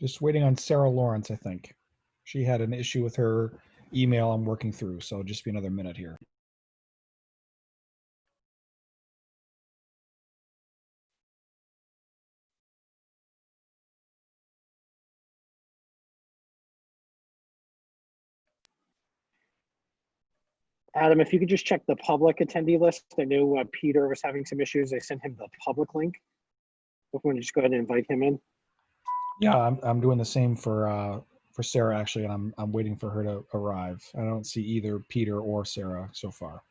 Just waiting on Sarah Lawrence, I think. She had an issue with her email I'm working through, so just be another minute here. Adam, if you could just check the public attendee list. I knew Peter was having some issues. I sent him the public link. If we want to just go ahead and invite him in. Yeah, I'm doing the same for Sarah actually, and I'm waiting for her to arrive. I don't see either Peter or Sarah so far.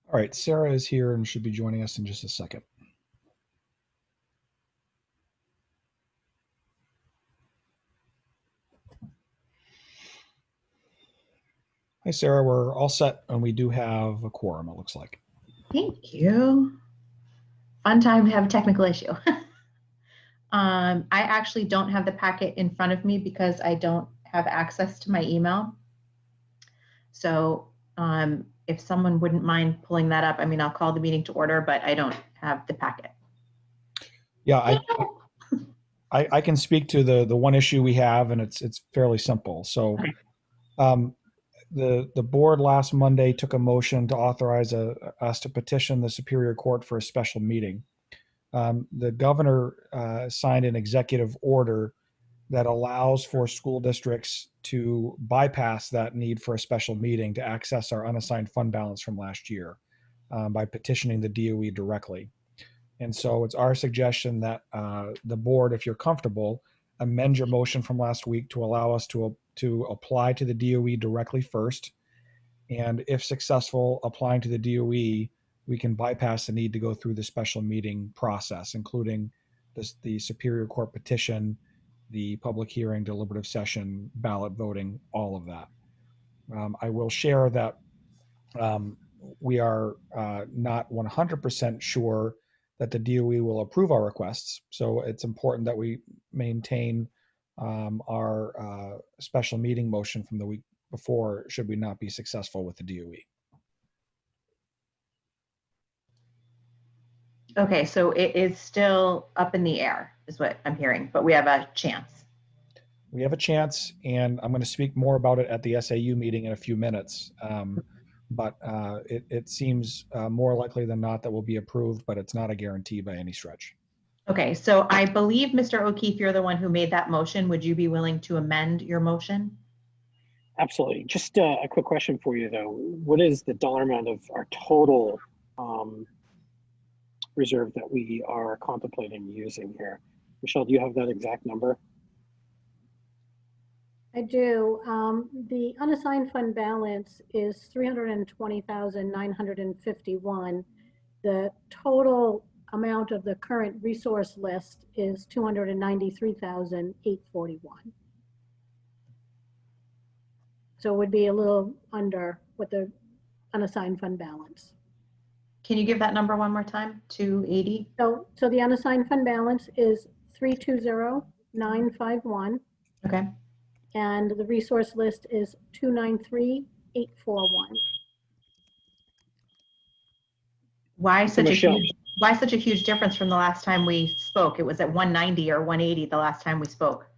All right, Sarah is here and should be joining us in just a second. Hi, Sarah. We're all set, and we do have a quorum, it looks like. Thank you. Fun time to have a technical issue. I actually don't have the packet in front of me because I don't have access to my email. So if someone wouldn't mind pulling that up, I mean, I'll call the meeting to order, but I don't have the packet. Yeah, I can speak to the one issue we have, and it's fairly simple. So the board last Monday took a motion to authorize us to petition the Superior Court for a special meeting. The governor signed an executive order that allows for school districts to bypass that need for a special meeting to access our unassigned fund balance from last year by petitioning the DOE directly. And so it's our suggestion that the board, if you're comfortable, amend your motion from last week to allow us to apply to the DOE directly first. And if successful applying to the DOE, we can bypass the need to go through the special meeting process, including the Superior Court petition, the public hearing, deliberative session, ballot voting, all of that. I will share that we are not 100% sure that the DOE will approve our requests. So it's important that we maintain our special meeting motion from the week before, should we not be successful with the DOE. Okay, so it is still up in the air, is what I'm hearing, but we have a chance. We have a chance, and I'm going to speak more about it at the SAU meeting in a few minutes. But it seems more likely than not that will be approved, but it's not a guarantee by any stretch. Okay, so I believe, Mr. O'Keefe, you're the one who made that motion. Would you be willing to amend your motion? Absolutely. Just a quick question for you, though. What is the dollar amount of our total reserve that we are contemplating using here? Michelle, do you have that exact number? I do. The unassigned fund balance is 320,951. The total amount of the current resource list is 293,841. So it would be a little under what the unassigned fund balance. Can you give that number one more time? 280? So the unassigned fund balance is 320,951. Okay. And the resource list is 293,841. Why So such Michelle, why such a huge difference from the last time we spoke? It was at 190 or 180 the last time we spoke.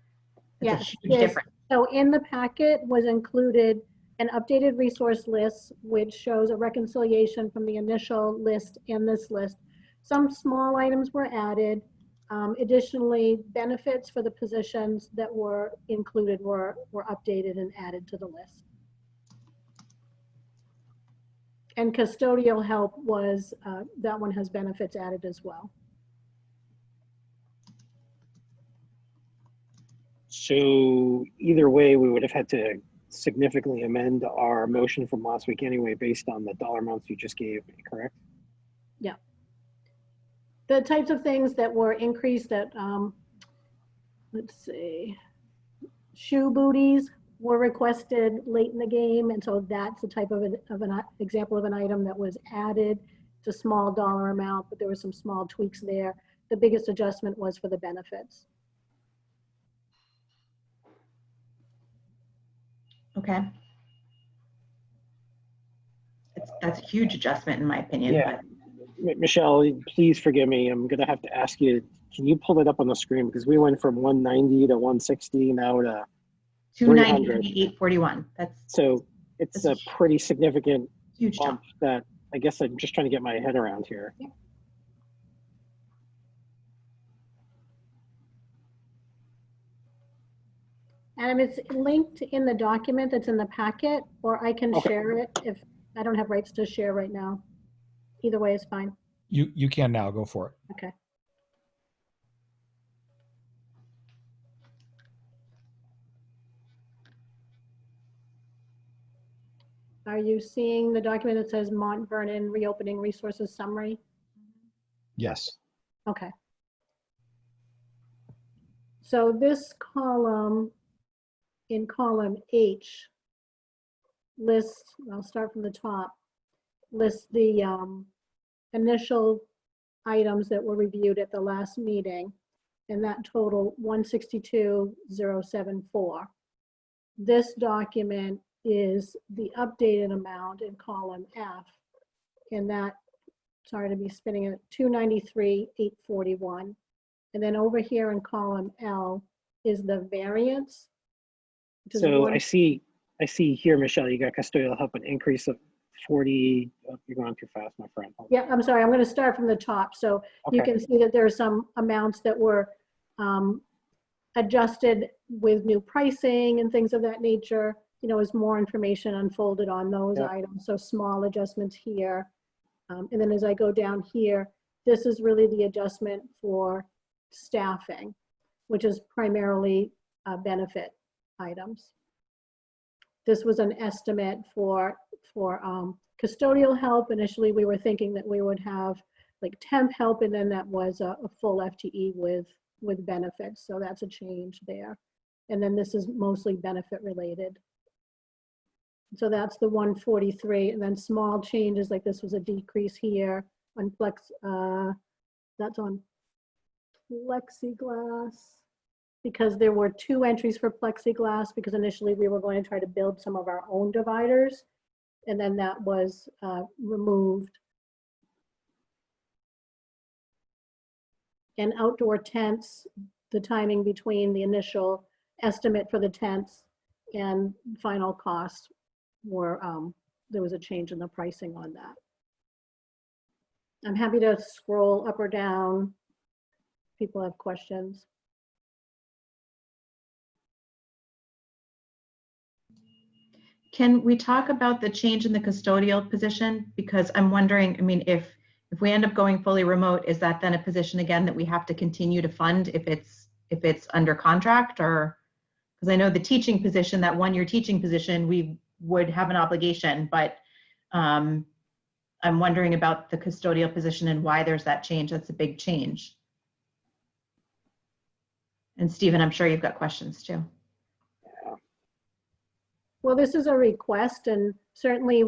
It's a Yes, huge difference. So in the packet was included an updated resource list, which shows a reconciliation from the initial list and this list. Some small items were added. Additionally, benefits for the positions that were included were updated and added to the list. And custodial help was, that one has benefits added as well. so either way, we would have had to significantly amend our motion from last week anyway, based on the dollar amounts you just gave me, correct? Yeah. The types of things that were increased at, let's see, shoe booties were requested late in the game. And so that's the type of an example of an item that was added. It's a small dollar amount, but there were some small tweaks there. The biggest adjustment was for the benefits. Okay. That's a huge adjustment in my opinion. Yeah. But Michelle, please forgive me. I'm going to have to ask you, can you pull it up on the screen? Because we went from 190 to 160 now to 298.41. So it's a pretty significant huge bump jump. that I guess I'm just trying to get my head around here. Yeah. And it's linked in the document that's in the packet, or I can share it if I don't have rights to share right now. Either way is fine. You can now go for it. Okay. Are you seeing the document that says Mont Vernon Reopening Resources Summary? Yes. Okay. So this column, in column H, lists, I'll start from the top, lists the initial items that were reviewed at the last meeting, and that total 162,074. This document is the updated amount in column F, and that, sorry to be spinning it, 293,841. And then over here in column L is the variance. So I see here, Michelle, you got custodial help, an increase of 40. Oh, you're going too fast, my friend. Yeah, I'm sorry. I'm going to start from the top. So you can see that there are some amounts that were adjusted with new pricing and things of that nature, you know, as more information unfolded on those items. So small adjustments here. And then as I go down here, this is really the adjustment for staffing, which is primarily benefit items. This was an estimate for custodial help. Initially, we were thinking that we would have like temp help, and then that was a full FTE with benefits. So that's a change there. And then this is mostly benefit related. So that's the 143, and then small changes like this was a decrease here on that's on plexiglass, because there were 2 entries for plexiglass, because initially we were going to try to build some of our own dividers, and then that was removed. And outdoor tents, the timing between the initial estimate for the tents and final cost were, there was a change in the pricing on that. I'm happy to scroll up or down. People have questions. Can we talk about the change in the custodial position? Because I'm wondering, I mean, if we end up going fully remote, is that then a position again that we have to continue to fund if it's under contract? Or, because I know the teaching position, that 1-year teaching position, we would have an obligation, but I'm wondering about the custodial position and why there's that change. That's a big change. And Stephen, I'm sure you've got questions too. Well, this is a request, and certainly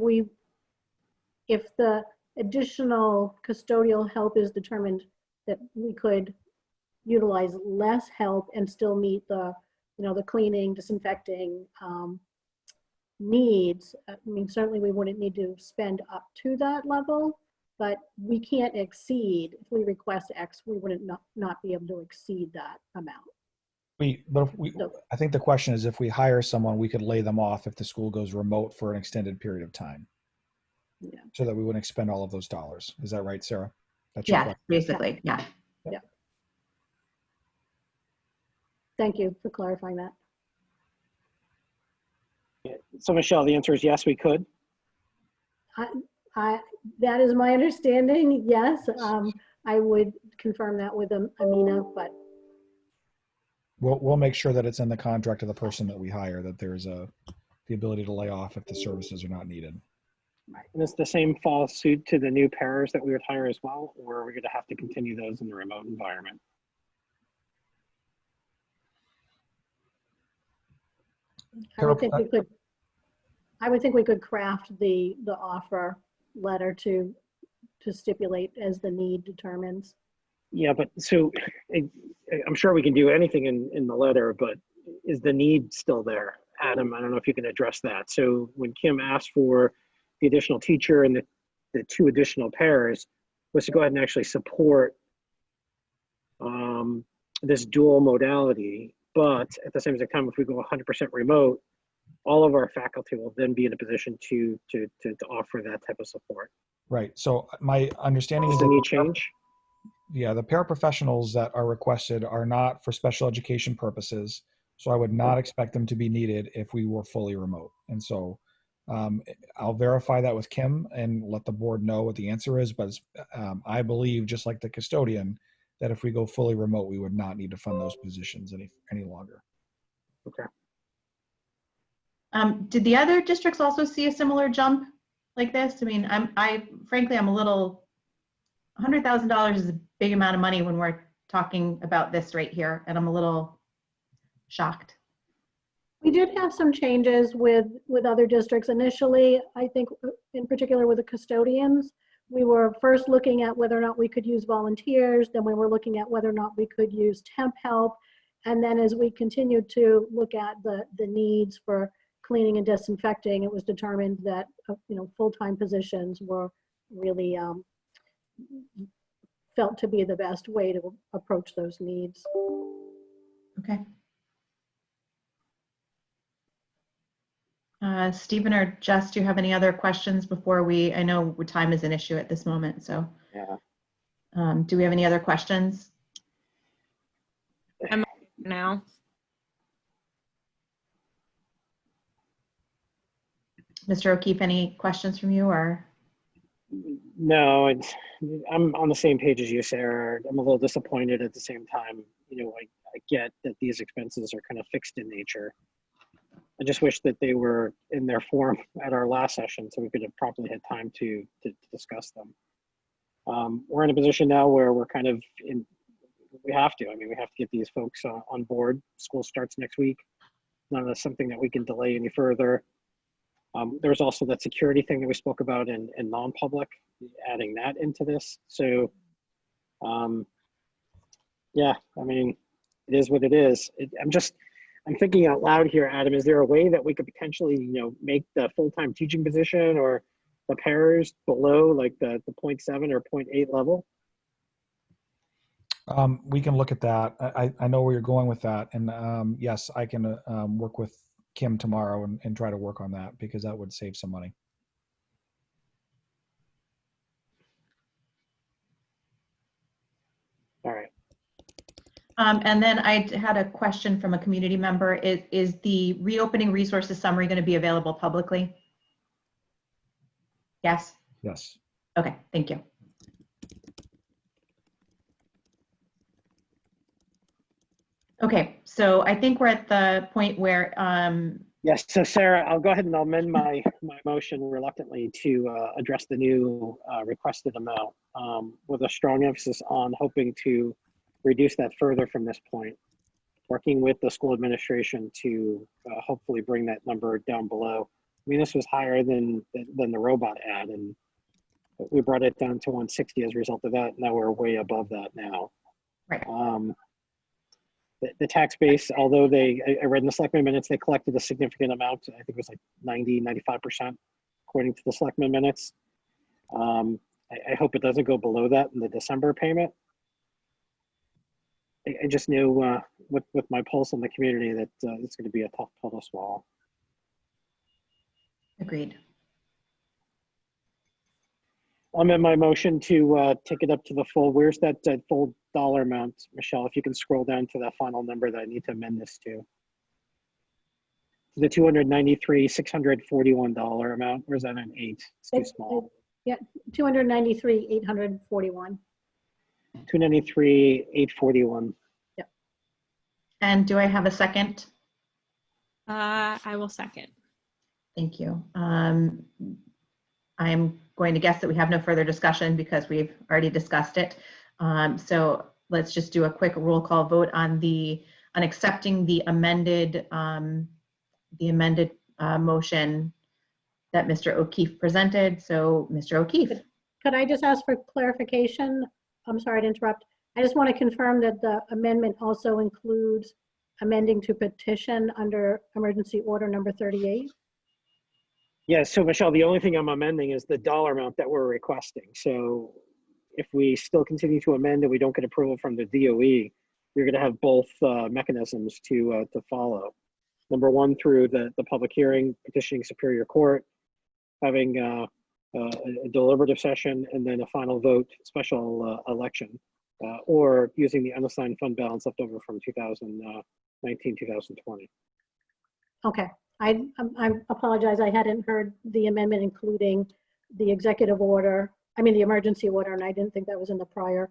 if the additional custodial help is determined that we could utilize less help and still meet the, the cleaning, disinfecting needs. I mean, certainly we wouldn't need to spend up to that level, but we can't exceed, if we request X, we wouldn't not be able to exceed that amount. I think the question is, if we hire someone, we could lay them off if the school goes remote for an extended period of time. Yeah. So that we wouldn't expend all of those dollars. Is that right, Sarah? That's your Yeah, question. basically, yeah. Yeah. Thank you for clarifying that. So Michelle, the answer is yes, we could. That is my understanding. Yes, I would confirm that with Amina, but We'll make sure that it's in the contract of the person that we hire, that there's the ability to lay off if the services are not needed. Right. And it's the same fall suit to the new pairs that we would hire as well, or are we going to have to continue those in the remote environment? I would think we could craft the offer letter to stipulate as the need determines. Yeah, but so I'm sure we can do anything in the letter, but is the need still there? Adam, I don't know if you can address that. So when Kim asked for the additional teacher and the 2 additional pairs, was to go ahead and actually support this dual modality. But at the same time, if we go 100% remote, all of our faculty will then be in a position to offer that type of support. Right. So my understanding is Does the that need change? Yeah, the paraprofessionals that are requested are not for special education purposes. So I would not expect them to be needed if we were fully remote. And so I'll verify that with Kim and let the board know what the answer is. But I believe, just like the custodian, that if we go fully remote, we would not need to fund those positions any longer. Okay. Did the other districts also see a similar jump like this? I mean, frankly, I'm a little, $100,000 is a big amount of money when we're talking about this right here, and I'm a little shocked. We did have some changes with other districts. Initially, I think in particular with the custodians, we were first looking at whether or not we could use volunteers, then we were looking at whether or not we could use temp help. And then as we continued to look at the needs for cleaning and disinfecting, it was determined that full-time positions were really felt to be the best way to approach those needs. Okay. Stephen or Jess, do you have any other questions before I know time is an issue at this moment, so. Yeah. Do we have any other questions? I'm now. Mr. O'Keefe, any questions from you or? No, I'm on the same page as you, Sarah. I'm a little disappointed at the same time. I get that these expenses are kind of fixed in nature. I just wish that they were in their form at our last session so we could have properly had time to discuss them. We're in a position now where we're kind of we have to get these folks on board. School starts next week. None of that's something that we can delay any further. There's also that security thing that we spoke about in non-public, adding that into this. So, yeah, it is what it is. I'm thinking out loud here, Adam. Is there a way that we could potentially, make the full-time teaching position or the pairs below like the 0.7 or 0.8 level? We can look at that. I know where you're going with that. And yes, I can work with Kim tomorrow and try to work on that because that would save some money. All right. And then I had a question from a community member. Is the reopening resources summary going to be available publicly? Yes? Yes. Okay, thank you. Okay, so I think we're at the point where Yes, so Sarah, I'll go ahead and I'll amend my motion reluctantly to address the new requested amount with a strong emphasis on hoping to reduce that further from this point, working with the school administration to hopefully bring that number down below. This was higher than the robot ad, and we brought it down to 160 as a result of that. Now we're way above that now. right. The tax base, although I read in the selectmen minutes, they collected a significant amount. I think it was like 95%, according to the selectmen minutes. I hope it doesn't go below that in the December payment. I just knew with my pulse on the community that it's going to be a tough pill to swallow. Agreed. I'm in my motion to take it up to the full. Where's that full dollar amount, Michelle? If you can scroll down to that final number that I need to amend this to. The $293,641 amount. Or is that an 8? It's too small. Yeah, 293,841. 293,841. Yep. And do I have a second? I will second. Thank you. I'm going to guess that we have no further discussion because we've already discussed it. So let's just do a quick roll call vote on accepting the amended motion that Mr. O'Keefe presented. So Mr. O'Keefe. Could I just ask for clarification? I'm sorry to interrupt. I just want to confirm that the amendment also includes amending to petition under emergency order number 38. Yeah, so Michelle, the only thing I'm amending is the dollar amount that we're requesting. So if we still continue to amend and we don't get approval from the DOE, you're going to have both mechanisms to follow. Number one, through the public hearing, petitioning Superior Court, having a deliberative session, and then a final vote, special election, or using the unassigned fund balance left over from 2019, 2020. Okay. I apologize. I hadn't heard the amendment including the executive order. I mean, the emergency order, and I didn't think that was in the prior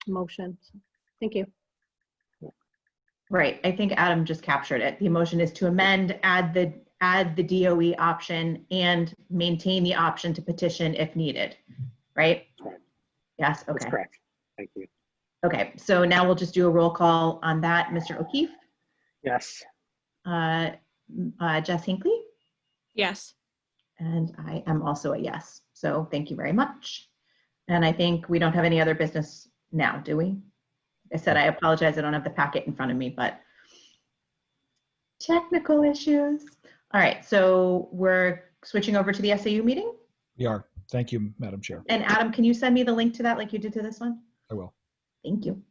motion. So, thank you. Right. I think Adam just captured it. The motion is to amend, add the DOE option, and maintain the option to petition if needed. Right? Right. Yes. Okay. That's correct. Thank you. Okay. So now we'll just do a roll call on that. Mr. O'Keefe. Yes. Jess Hinckley. Yes. And I am also a yes. So thank you very much. And I think we don't have any other business now, do we? Like I said, I apologize. I don't have the packet in front of me, but technical issues. All right. So we're switching over to the SAU meeting. We are. Thank you, Madam Chair. And Adam, can you send me the link to that like you did to this one? I will. Thank you.